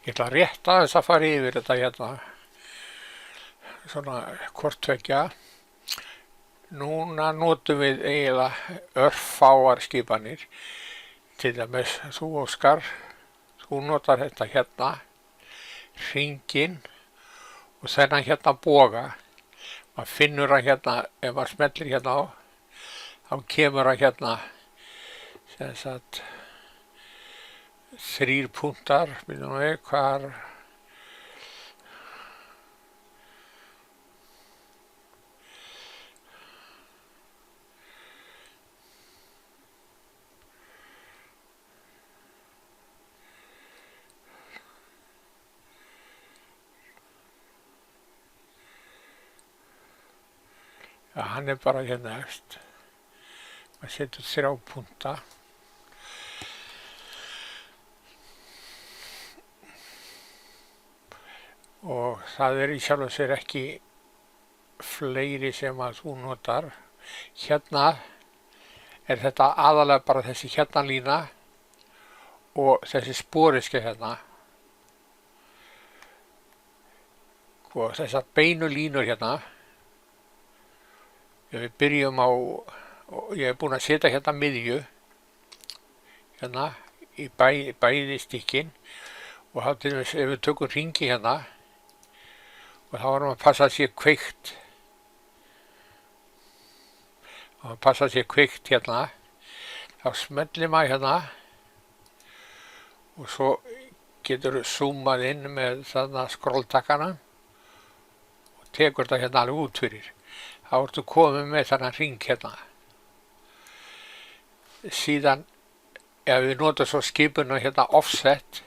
Ég ætla rétt aðeins að fara yfir þetta hérna, svona hvort tveggja. Núna notum við eiginlega örfáar skipanir. Til dæmis þú, Óskar, þú notar þetta hérna, hringinn og þennan hérna boga. Maður finnur hann hérna, ef maður smellir hérna á, þá kemur hann hérna, sem sagt, 3 punktar, byrjum við, hvar, ja, hann bara hérna efst. Maður setur 3 punkta. Og það í sjálfu sér ekki fleiri sem að þú notar. Hérna þetta aðalega bara þessi hérna lína og þessi sporiski hérna. Og þessar beinu línur hérna. Við byrjum á, ég búinn að setja hérna miðju, hérna í bæði stykkin og þá til dæmis ef við tökum hringi hérna og þá varum að passa að sé kveikt. Og að passa að sé kveikt hérna. Þá smellir maður hérna og svo getur zoomað inn með þarna skrolltakkana og tekur þetta hérna alveg út fyrir. Þá ertu komið með þennan hring hérna. Síðan ef við notum svo skipuna hérna offset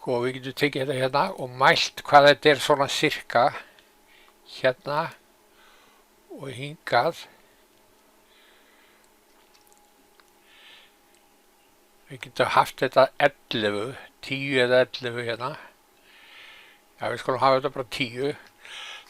og við getum tekið þetta hérna og mælt hvað þetta svona cirka hérna og hingað. Við getum haft þetta 11, 10 eða 11 hérna. Já, við skulum hafa þetta bara 10.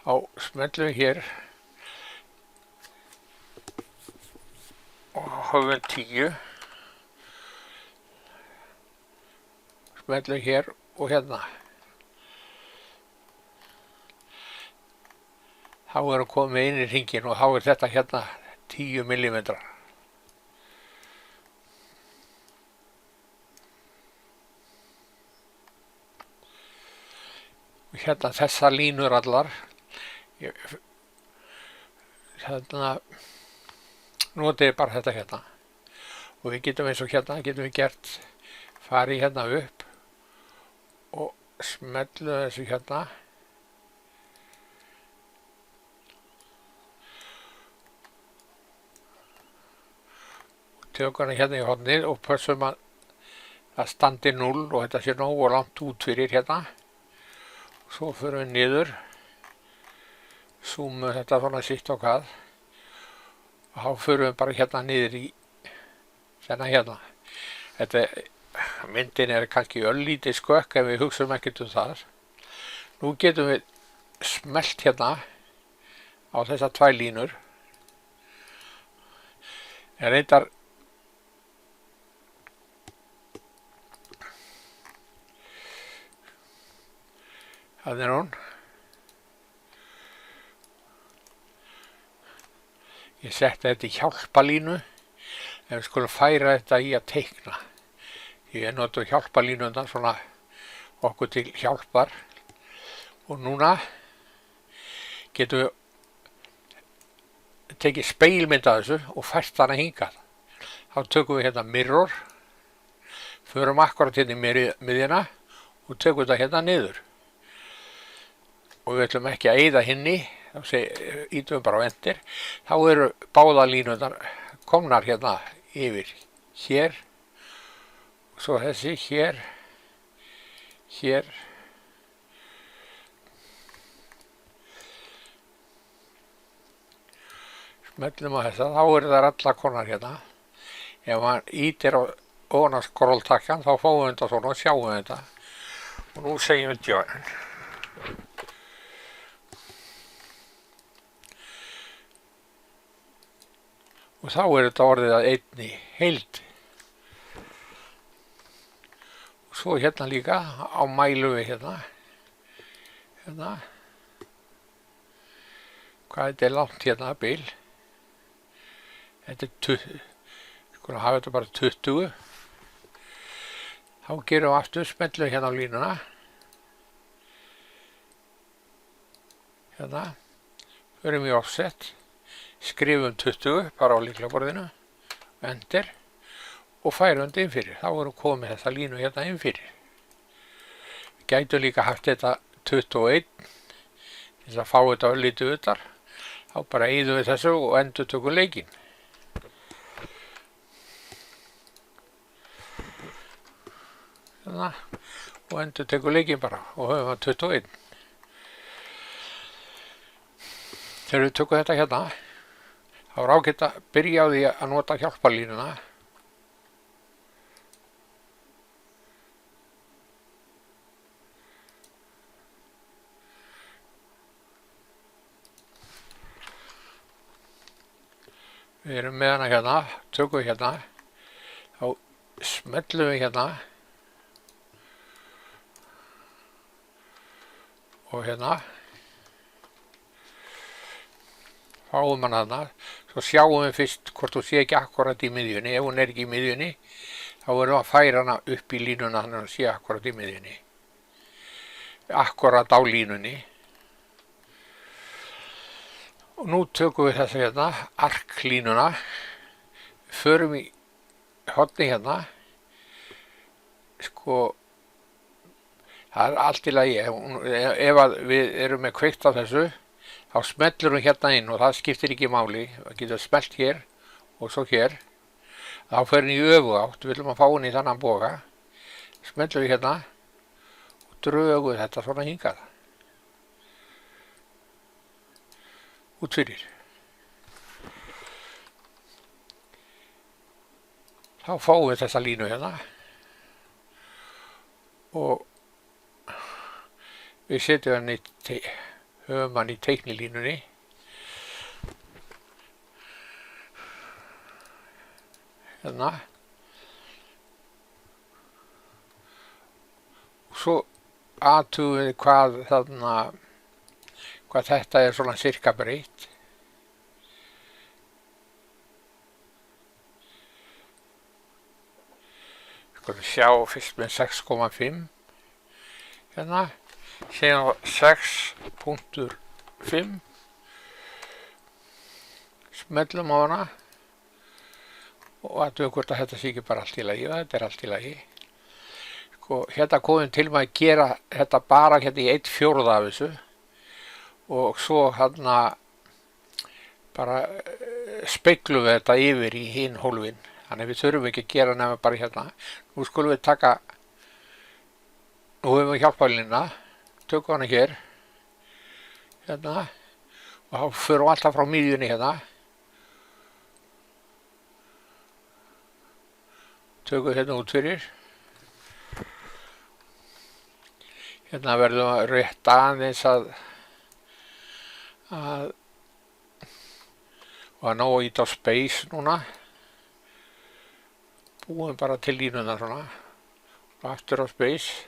Þá smellum við hér og höfum 10. Smellum hér og hérna. Þá erum við komið inn í hringinn og þá þetta hérna 10 mm. Og hérna þessar línur allar. Hérna notið bara þetta hérna. Og við getum eins og hérna, getum við gert farið hérna upp og smellu þessu hérna. Tökum hana hérna í hornið og pössum að það standi 0 og þetta sé nógu langt út fyrir hérna. Svo förum við niður, zoomum þetta svona sitt og hvað og þá förum við bara hérna niður í þennan hérna. Myndin kannski örlítið skökk ef við hugsaum ekkert það. Nú getum við smellt hérna á þessar 2 línur. En reyndar það hún. Ég setti þetta í hjálpalínu en við skulum færa þetta í að teikna. Ég notum hjálpalínundan svona okkur til hjálpar og núna getum við tekið speilmynd af þessu og fært hana hingað. Þá tökum við hérna mirror, förum akkurat hérna í miðjuna og tökum þetta hérna niður. Og við ætlum ekki að eyða hinni, þá ítum við bara á enter. Þá eru báða línundar komnar hérna yfir hér. Svo þessi hér, hér. Smellum á þessa, þá eru það allar konar hérna. Ef hann ítir á ofan á skrolltakkan þá fáum við þetta svona og sjáum við þetta. Og nú segjum við join. Og þá þetta orðið að einni heild. Svo hérna líka á mælu við hérna. Hérna. Hvað þetta langt hérna bil. Þetta 20. Skulum hafa þetta bara 20. Þá gerum við aftur, smellum hérna á línuna. Hérna. Förum í offset. Skrifum 20 bara á lyklaborðinu. Enter. Og færum þetta inn fyrir. Þá erum við komið þessa línu hérna inn fyrir. Við gætum líka haft þetta 21. Til þess að fá þetta lítið utar. Þá bara eyðum við þessu og endurtökum leikinn. Hérna. Og endurtökum leikinn bara. Og höfum við 21. Þegar við tökum þetta hérna. Þá er ágætt að byrja á því að nota hjálparlínuna. Við erum með hana hérna, tökum við hérna, þá smellum við hérna og hérna, fáum hana þarna, svo sjáum við fyrst hvort þú sé ekki akkurat í miðjunni. Ef hún er ekki í miðjunni, þá verðum við að færa hana upp í línuna þannig að hún sé akkurat í miðjunni. Akkurat á línunni. Og nú tökum við þessa hérna, arklínuna, förum í horni hérna, sko, það er allt í lagi, ef við erum með kveikt á þessu, þá smellur við hérna inn og það skiptir ekki máli, við getum smellt hér og svo hér, þá fer henni í öfugátt, við viljum að fá henni í þannan boga, smellum við hérna og drögum þetta svona hingað. Út fyrir. Þá fáum við þessa línu hérna og við setjum hann höfum hann í teiknilínunni. Hérna. Og svo athugum við hvað þetta er svona cirka breytt. Við skulum sjá fyrst með 6,5 hérna, síðan 6.5 smellum á hana og athugum hvort að þetta sé ekki bara allt í lagi. Þetta er allt í lagi. Sko, hérna komum til með að gera þetta bara hérna í 1/4 af þessu. Og svo hérna bara speglum við þetta yfir í hinn hólfin. Þannig við þurfum ekki að gera nefnum bara hérna. Nú skulum við taka, nú höfum við hjálparlínuna, tökum hana hér, hérna, og þá förum við alltaf frá miðjunni hérna. Tökum hérna út fyrir. Hérna verðum við rétt aðeins að ná að íta á space núna. Búum bara til línuna svona og aftur á space.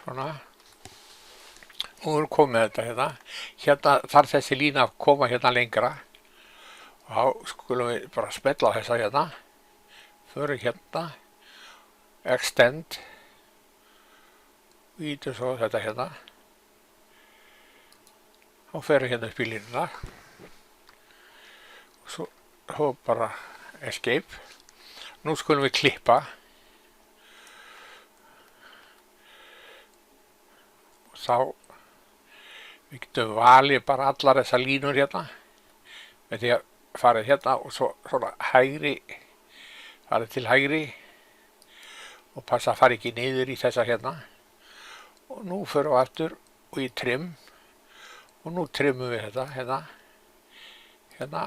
Svona. Nú erum komið þetta hérna. Hérna þarf þessi lína að koma hérna lengra. Og þá skulum við bara smella á þessa hérna. Förum hérna. Extend. Ítum svo þetta hérna. Og förum hérna upp í línuna. Og svo bara escape. Nú skulum við klippa. Og þá við getum valið bara allar þessar línur hérna með því að farið hérna og svo svona hægri, farið til hægri og passa að fara ekki niður í þessa hérna. Og nú förum við aftur og í trim og nú trimmum við þetta hérna, hérna,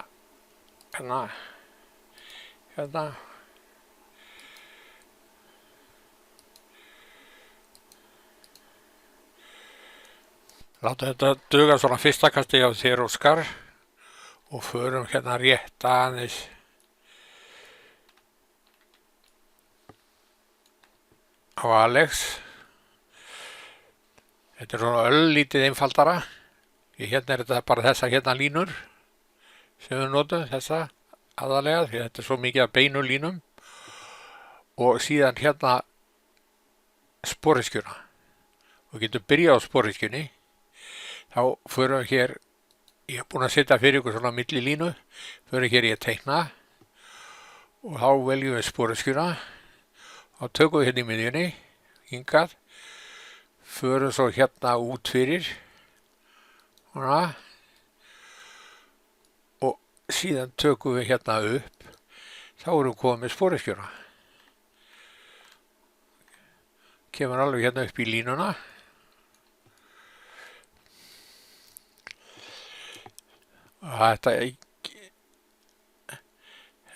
hérna, hérna. Láta þetta duga svona fyrsta kasti á þér Óskar og förum hérna rétt aðeins á Alex. Þetta er svona öllítið einfaldara. Hérna er þetta bara þessa hérna línur sem við notum, þessa aðalega, því þetta er svo mikið af beinu línum. Og síðan hérna sporiskjuna. Og getum byrjað á sporiskjunni. Þá förum við hér, ég hef búin að setja fyrir ykkur svona milli línu, förum hér í að teikna og þá veljum við sporiskjuna. Þá tökum við hérna í miðjunni, hingað, förum svo hérna út fyrir, svona, og síðan tökum við hérna upp, þá erum við komið með sporiskjuna. Kemur alveg hérna upp í línuna. Þetta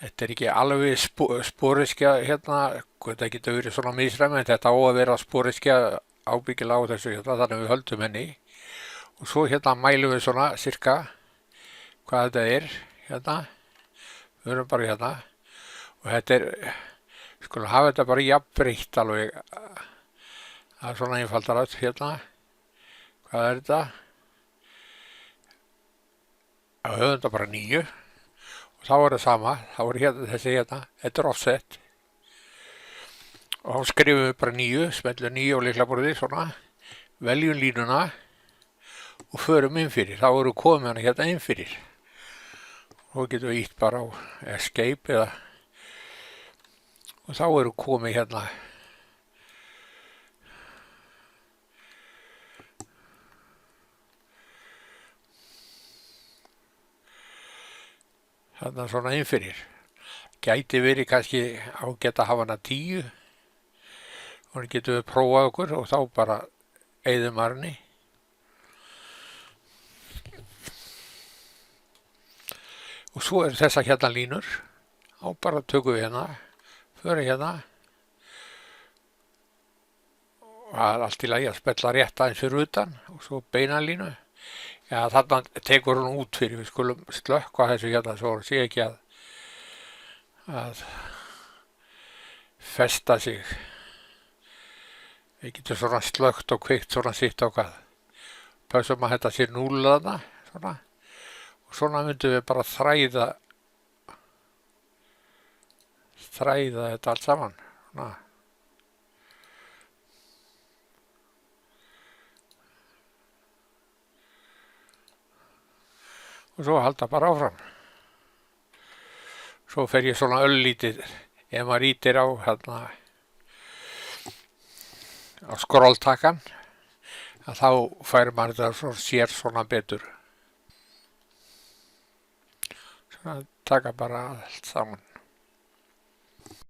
er ekki alveg sporiskja hérna, þetta getur verið svona misræmi, en þetta á að vera sporiskja ábyggilega á þessu hérna, þannig við höldum henni. Og svo hérna mælum við svona cirka hvað þetta er hérna, við erum bara hérna, og þetta er, skulum hafa þetta bara jafnbreytt alveg, það er svona einfaldara hérna, hvað er þetta? Þá höfum þetta bara 9 og þá er það sama, þá er hérna þessi hérna, þetta er offset og þá skrifum við bara 9, smellum 9 á lyklaborðið svona, veljum línuna og förum inn fyrir, þá erum við komið hana hérna inn fyrir og getum við ítt bara á escape eða og þá erum við komið hérna þarna svona inn fyrir. Gæti verið kannski ágætt að hafa hana 10 og hann getum við prófað okkur og þá bara eyðum arni. Og svo er þessa hérna línur og bara tökum við hérna, förum hérna og það er allt í lagi að spella rétt aðeins fyrir utan og svo beina línu. Já, þarna tekur hún út fyrir, við skulum slökkva þessu hérna svo sé ekki að festa sig. Við getum svona slökkt og kveikt svona sitt á hvað. Pössum að þetta sé 0 þarna, svona. Og svona myndum við bara þræða þetta allt saman, svona. Og svo halda bara áfram. Svo fer ég svona öllítið, ef maður ítir á hérna á skrolltakkan, að þá fær maður þetta sér svona betur. Svona taka bara allt saman.